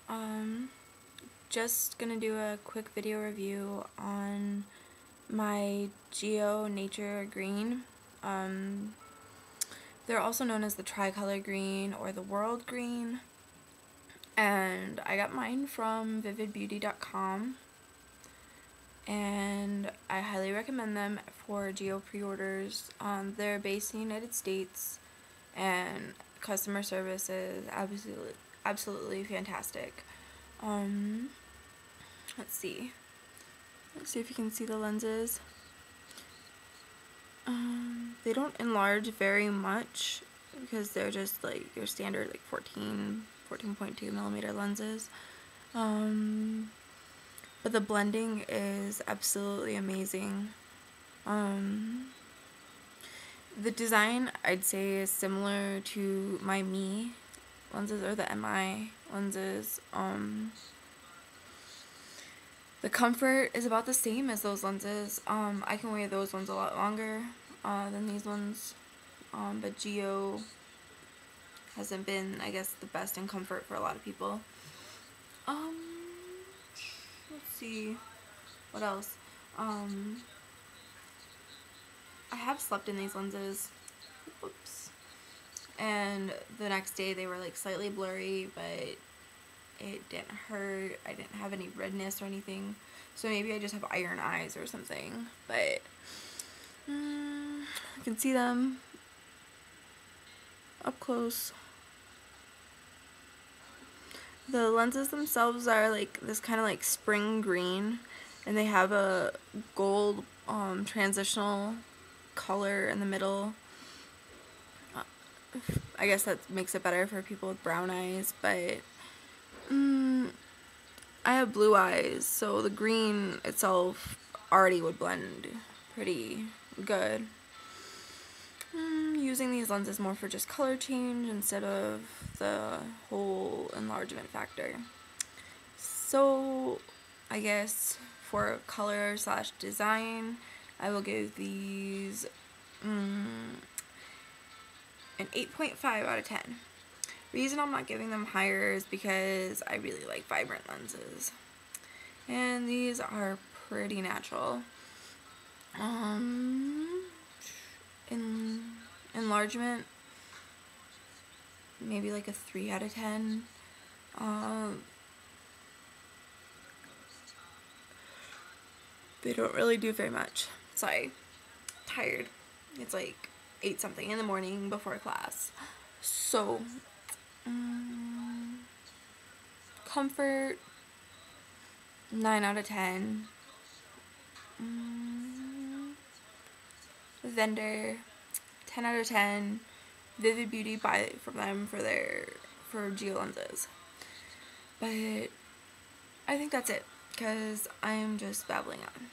Um, just gonna do a quick video review on my GEO Nature Green. They're also known as the Tricolor Green or the World Green, and I got mine from vividbeauty.com, and I highly recommend them for GEO pre-orders. They're based in the United States, and customer service is absolutely fantastic. Let's see if you can see the lenses. They don't enlarge very much because they're just like your standard like 14.2 millimeter lenses. But the blending is absolutely amazing. The design, I'd say, is similar to my Me lenses or the MI lenses. The comfort is about the same as those lenses. I can wear those ones a lot longer than these ones, but GEO hasn't been, I guess, the best in comfort for a lot of people. Let's see, what else? I have slept in these lenses, whoops, and the next day they were like slightly blurry, but it didn't hurt. I didn't have any redness or anything, so maybe I just have iron eyes or something, but I can see them up close. The lenses themselves are like this kind of like spring green, and they have a gold transitional color in the middle. I guess that makes it better for people with brown eyes, but I have blue eyes, so the green itself already would blend pretty good. Using these lenses more for just color change instead of the whole enlargement factor. So I guess for color / design, I will give these an 8.5 out of 10. Reason I'm not giving them higher is because I really like vibrant lenses, and these are pretty natural. In enlargement, maybe like a 3 out of 10. They don't really do very much. Sorry, tired. It's like 8 something in the morning before class. So comfort, 9 out of 10. Vendor, 10 out of 10. Vivid Beauty, buy it from them for GEO lenses. But I think that's it, because I'm just babbling on.